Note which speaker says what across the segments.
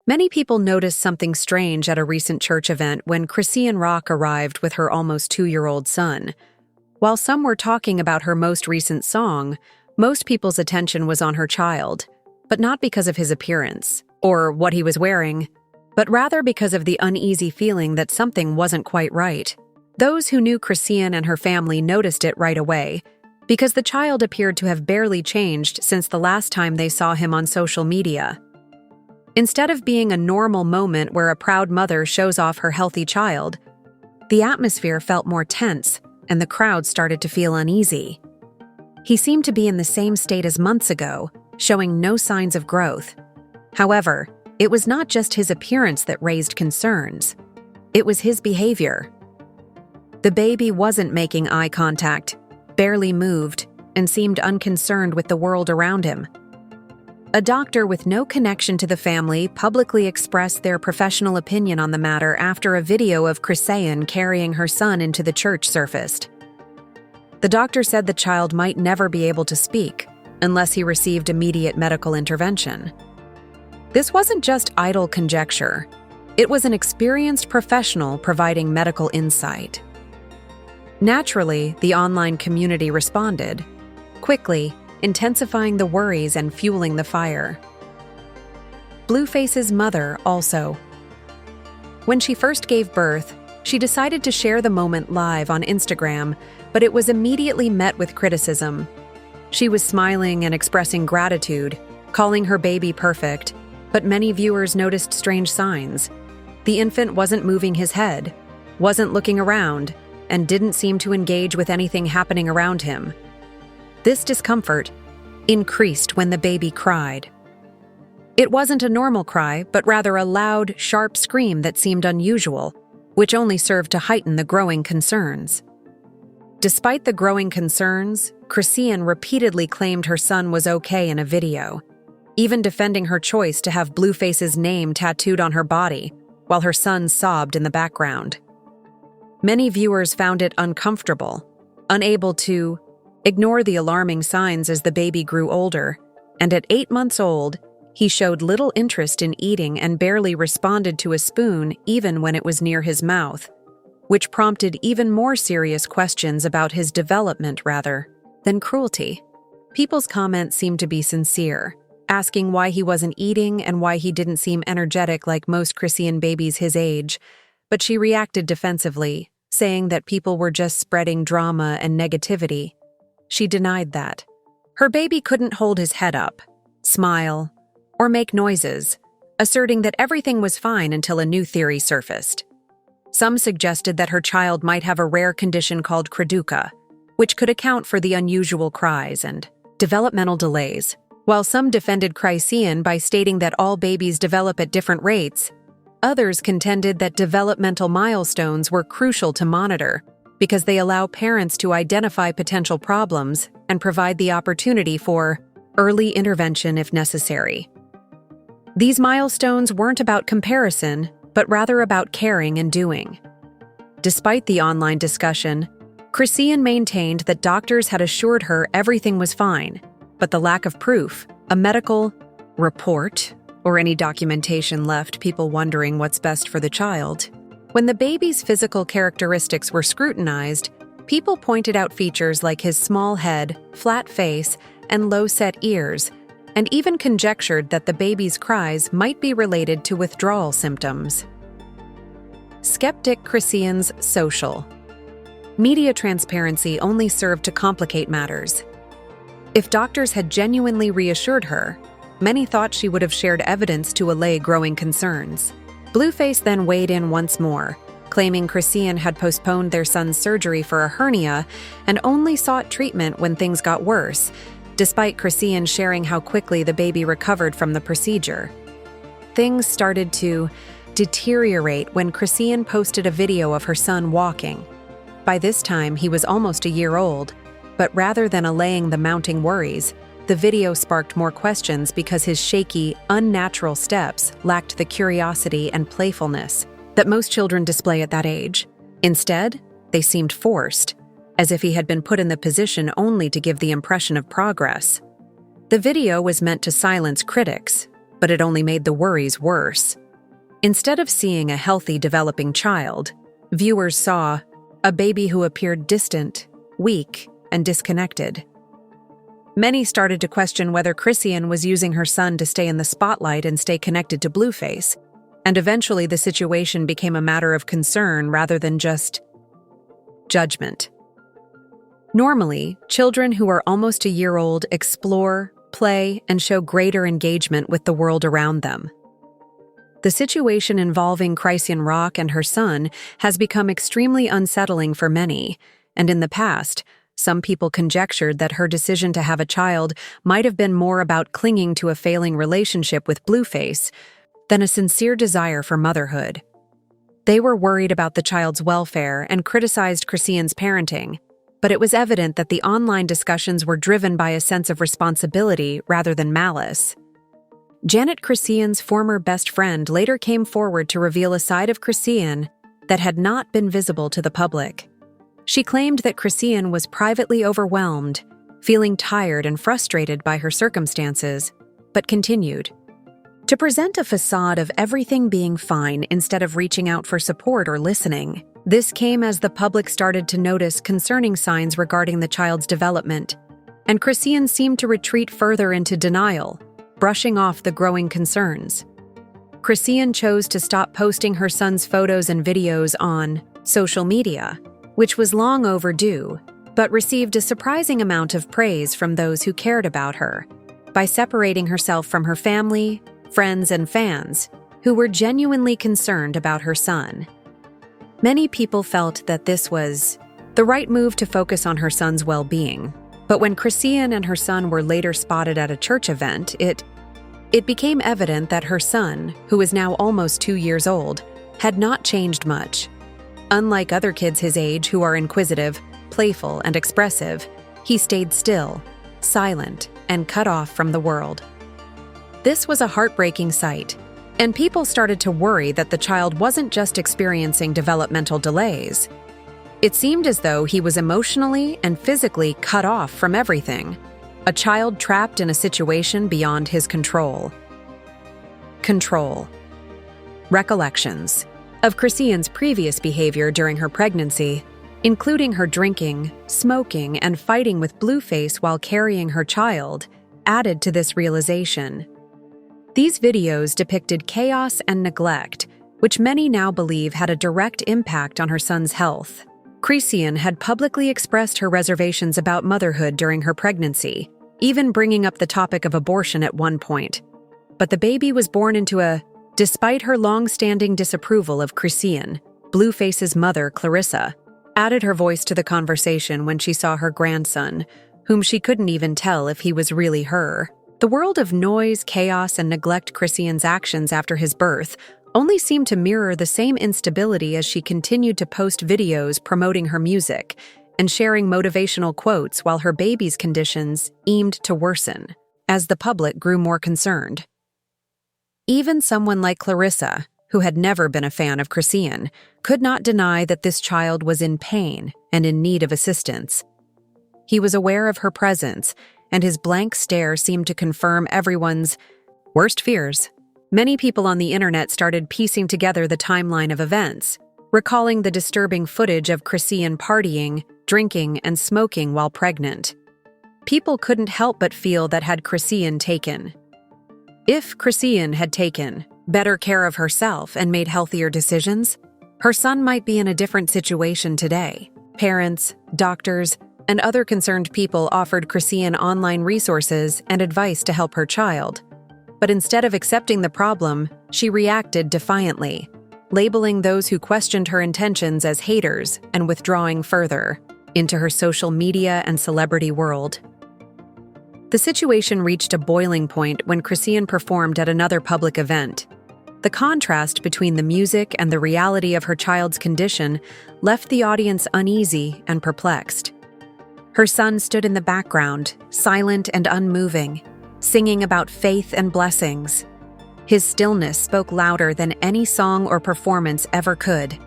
Speaker 1: Many people noticed something strange at a recent church event when Chrisean Rock arrived with her almost 2-year-old son. While some were talking about her most recent song, most people's attention was on her child, but not because of his appearance or what he was wearing, but rather because of the uneasy feeling that something wasn't quite right. Those who knew Chrisean and her family noticed it right away, because the child appeared to have barely changed since the last time they saw him on social media. Instead of being a normal moment where a proud mother shows off her healthy child, the atmosphere felt more tense and the crowd started to feel uneasy. He seemed to be in the same state as months ago, showing no signs of growth. However, it was not just his appearance that raised concerns. It was his behavior. The baby wasn't making eye contact, barely moved, and seemed unconcerned with the world around him. A doctor with no connection to the family publicly expressed their professional opinion on the matter after a video of Chrisean carrying her son into the church surfaced. The doctor said the child might never be able to speak unless he received immediate medical intervention. This wasn't just idle conjecture. It was an experienced professional providing medical insight. Naturally, the online community responded, quickly, intensifying the worries and fueling the fire. Blueface's mother also. When she first gave birth, she decided to share the moment live on Instagram, but it was immediately met with criticism. She was smiling and expressing gratitude, calling her baby perfect, but many viewers noticed strange signs. The infant wasn't moving his head, wasn't looking around, and didn't seem to engage with anything happening around him. This discomfort increased when the baby cried. It wasn't a normal cry, but rather a loud, sharp scream that seemed unusual, which only served to heighten the growing concerns. Despite the growing concerns, Chrisean repeatedly claimed her son was okay in a video, even defending her choice to have Blueface's name tattooed on her body, while her son sobbed in the background. Many viewers found it uncomfortable, unable to ignore the alarming signs as the baby grew older, and at 8 months old, he showed little interest in eating and barely responded to a spoon even when it was near his mouth, which prompted even more serious questions about his development rather than cruelty. People's comments seemed to be sincere, asking why he wasn't eating and why he didn't seem energetic like most Chrisean babies his age, but she reacted defensively, saying that people were just spreading drama and negativity. She denied that. Her baby couldn't hold his head up, smile, or make noises, asserting that everything was fine until a new theory surfaced. Some suggested that her child might have a rare condition called creduca, which could account for the unusual cries and developmental delays. While some defended Chrisean by stating that all babies develop at different rates, others contended that developmental milestones were crucial to monitor because they allow parents to identify potential problems and provide the opportunity for early intervention if necessary. These milestones weren't about comparison, but rather about caring and doing. Despite the online discussion, Chrisean maintained that doctors had assured her everything was fine, but the lack of proof, a medical report, or any documentation left people wondering what's best for the child. When the baby's physical characteristics were scrutinized, people pointed out features like his small head, flat face, and low-set ears, and even conjectured that the baby's cries might be related to withdrawal symptoms. Skeptic Chrisean's social. Media transparency only served to complicate matters. If doctors had genuinely reassured her, many thought she would have shared evidence to allay growing concerns. Blueface then weighed in once more, claiming Chrisean had postponed their son's surgery for a hernia and only sought treatment when things got worse, despite Chrisean sharing how quickly the baby recovered from the procedure. Things started to deteriorate when Chrisean posted a video of her son walking. By this time, he was almost a year old, but rather than allaying the mounting worries, the video sparked more questions because his shaky, unnatural steps lacked the curiosity and playfulness that most children display at that age. Instead, they seemed forced, as if he had been put in the position only to give the impression of progress. The video was meant to silence critics, but it only made the worries worse. Instead of seeing a healthy, developing child, viewers saw a baby who appeared distant, weak, and disconnected. Many started to question whether Chrisean was using her son to stay in the spotlight and stay connected to Blueface, and eventually the situation became a matter of concern rather than just judgment. Normally, children who are almost a year old explore, play, and show greater engagement with the world around them. The situation involving Chrisean Rock and her son has become extremely unsettling for many, and in the past, some people conjectured that her decision to have a child might have been more about clinging to a failing relationship with Blueface than a sincere desire for motherhood. They were worried about the child's welfare and criticized Chrisean's parenting, but it was evident that the online discussions were driven by a sense of responsibility rather than malice. Janet, Chrisean's former best friend, later came forward to reveal a side of Chrisean that had not been visible to the public. She claimed that Chrisean was privately overwhelmed, feeling tired and frustrated by her circumstances, but continued to present a facade of everything being fine instead of reaching out for support or listening. This came as the public started to notice concerning signs regarding the child's development, and Chrisean seemed to retreat further into denial, brushing off the growing concerns. Chrisean chose to stop posting her son's photos and videos on social media, which was long overdue, but received a surprising amount of praise from those who cared about her, by separating herself from her family, friends, and fans, who were genuinely concerned about her son. Many people felt that this was the right move to focus on her son's well-being, but when Chrisean and her son were later spotted at a church event, it became evident that her son, who is now almost 2 years old, had not changed much. Unlike other kids his age who are inquisitive, playful, and expressive, he stayed still, silent, and cut off from the world. This was a heartbreaking sight, and people started to worry that the child wasn't just experiencing developmental delays. It seemed as though he was emotionally and physically cut off from everything, a child trapped in a situation beyond his control. Control. Recollections of Chrisean's previous behavior during her pregnancy, including her drinking, smoking, and fighting with Blueface while carrying her child, added to this realization. These videos depicted chaos and neglect, which many now believe had a direct impact on her son's health. Chrisean had publicly expressed her reservations about motherhood during her pregnancy, even bringing up the topic of abortion at one point. But the baby was born into despite her long-standing disapproval of Chrisean, Blueface's mother, Clarissa, added her voice to the conversation when she saw her grandson, whom she couldn't even tell if he was really her. The world of noise, chaos, and neglect Chrisean's actions after his birth only seemed to mirror the same instability as she continued to post videos promoting her music and sharing motivational quotes while her baby's conditions seemed to worsen, as the public grew more concerned. Even someone like Clarissa, who had never been a fan of Chrisean, could not deny that this child was in pain and in need of assistance. He was aware of her presence, and his blank stare seemed to confirm everyone's worst fears. Many people on the internet started piecing together the timeline of events, recalling the disturbing footage of Chrisean partying, drinking, and smoking while pregnant. People couldn't help but feel that if Chrisean had taken better care of herself and made healthier decisions, her son might be in a different situation today. Parents, doctors, and other concerned people offered Chrisean online resources and advice to help her child. But instead of accepting the problem, she reacted defiantly, labeling those who questioned her intentions as haters and withdrawing further into her social media and celebrity world. The situation reached a boiling point when Chrisean performed at another public event. The contrast between the music and the reality of her child's condition left the audience uneasy and perplexed. Her son stood in the background, silent and unmoving, singing about faith and blessings. His stillness spoke louder than any song or performance ever could.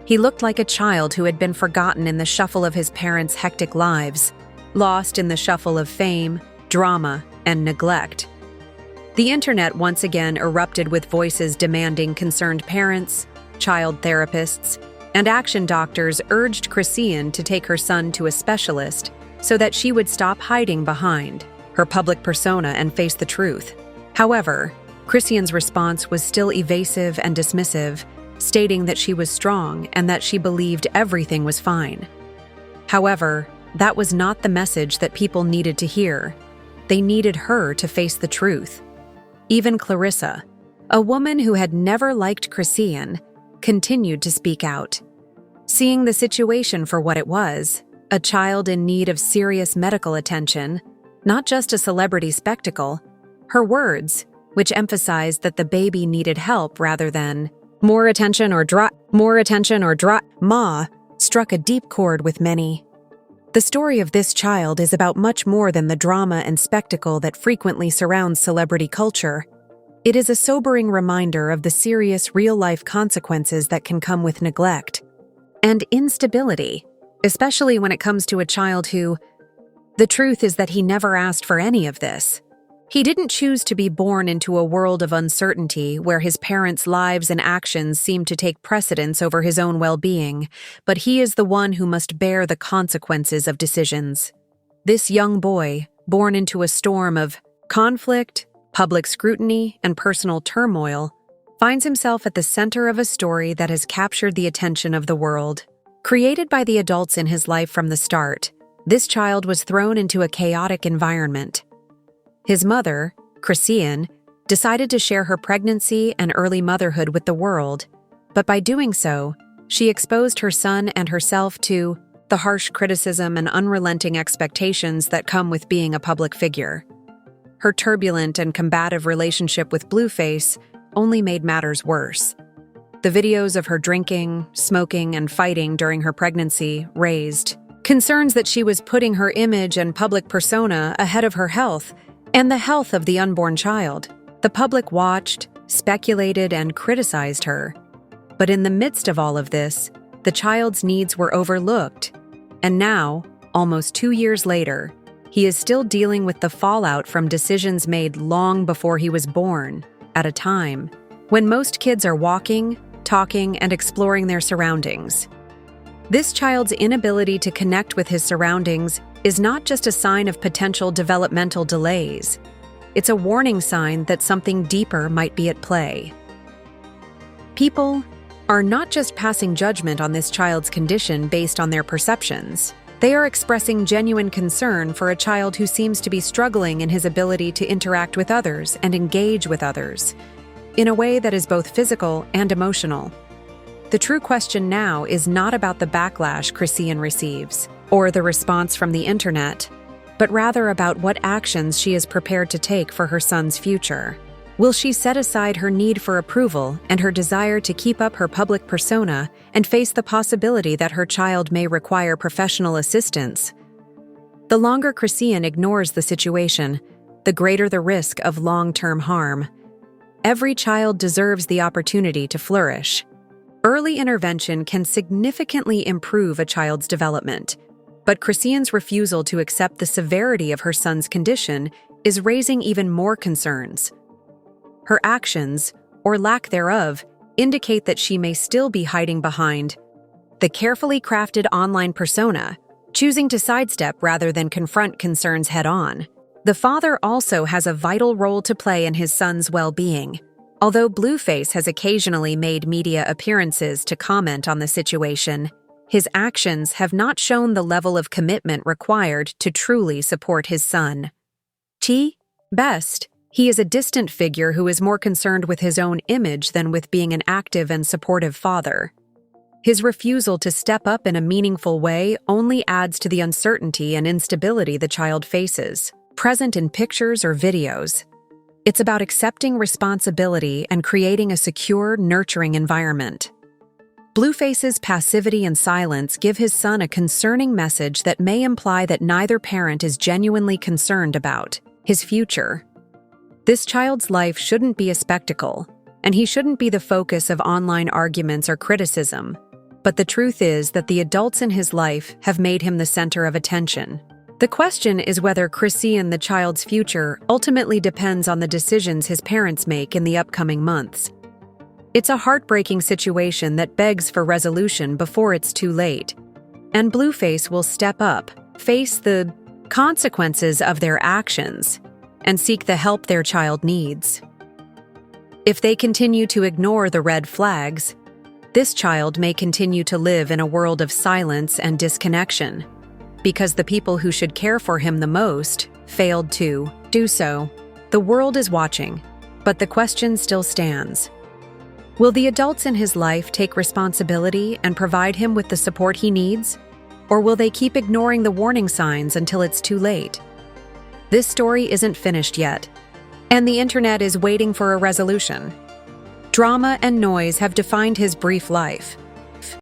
Speaker 1: He looked like a child who had been forgotten in the shuffle of his parents' hectic lives, lost in the shuffle of fame, drama, and neglect. The internet once again erupted with voices demanding concerned parents, child therapists, and action doctors urged Chrisean to take her son to a specialist so that she would stop hiding behind her public persona and face the truth. However, Chrisean's response was still evasive and dismissive, stating that she was strong and that she believed everything was fine. However, that was not the message that people needed to hear. They needed her to face the truth. Even Clarissa, a woman who had never liked Chrisean, continued to speak out. Seeing the situation for what it was, a child in need of serious medical attention, not just a celebrity spectacle, her words, which emphasized that the baby needed help rather than more attention or drop, ma, struck a deep chord with many. The story of this child is about much more than the drama and spectacle that frequently surrounds celebrity culture. It is a sobering reminder of the serious real-life consequences that can come with neglect and instability, especially when it comes to a child who, the truth is that he never asked for any of this. He didn't choose to be born into a world of uncertainty where his parents' lives and actions seem to take precedence over his own well-being, but he is the one who must bear the consequences of decisions. This young boy, born into a storm of conflict, public scrutiny, and personal turmoil, finds himself at the center of a story that has captured the attention of the world. Created by the adults in his life from the start, this child was thrown into a chaotic environment. His mother, Chrisean, decided to share her pregnancy and early motherhood with the world, but by doing so, she exposed her son and herself to the harsh criticism and unrelenting expectations that come with being a public figure. Her turbulent and combative relationship with Blueface only made matters worse. The videos of her drinking, smoking, and fighting during her pregnancy raised concerns that she was putting her image and public persona ahead of her health and the health of the unborn child. The public watched, speculated, and criticized her. But in the midst of all of this, the child's needs were overlooked. And now, almost 2 years later, he is still dealing with the fallout from decisions made long before he was born, at a time when most kids are walking, talking, and exploring their surroundings. This child's inability to connect with his surroundings is not just a sign of potential developmental delays. It's a warning sign that something deeper might be at play. People are not just passing judgment on this child's condition based on their perceptions. They are expressing genuine concern for a child who seems to be struggling in his ability to interact with others and engage with others in a way that is both physical and emotional. The true question now is not about the backlash Chrisean receives or the response from the internet, but rather about what actions she is prepared to take for her son's future. Will she set aside her need for approval and her desire to keep up her public persona and face the possibility that her child may require professional assistance? The longer Chrisean ignores the situation, the greater the risk of long-term harm. Every child deserves the opportunity to flourish. Early intervention can significantly improve a child's development, but Chrisean's refusal to accept the severity of her son's condition is raising even more concerns. Her actions, or lack thereof, indicate that she may still be hiding behind the carefully crafted online persona, choosing to sidestep rather than confront concerns head-on. The father also has a vital role to play in his son's well-being. Although Blueface has occasionally made media appearances to comment on the situation, his actions have not shown the level of commitment required to truly support his son. Best, he is a distant figure who is more concerned with his own image than with being an active and supportive father. His refusal to step up in a meaningful way only adds to the uncertainty and instability the child faces, present in pictures or videos. It's about accepting responsibility and creating a secure, nurturing environment. Blueface's passivity and silence give his son a concerning message that may imply that neither parent is genuinely concerned about his future. This child's life shouldn't be a spectacle, and he shouldn't be the focus of online arguments or criticism. But the truth is that the adults in his life have made him the center of attention. The question is whether Chrisean, the child's future, ultimately depends on the decisions his parents make in the upcoming months. It's a heartbreaking situation that begs for resolution before it's too late. And Blueface will step up, face the consequences of their actions, and seek the help their child needs. If they continue to ignore the red flags, this child may continue to live in a world of silence and disconnection, because the people who should care for him the most failed to do so. The world is watching, but the question still stands. Will the adults in his life take responsibility and provide him with the support he needs? Or will they keep ignoring the warning signs until it's too late? This story isn't finished yet, and the internet is waiting for a resolution. Drama and noise have defined his brief life,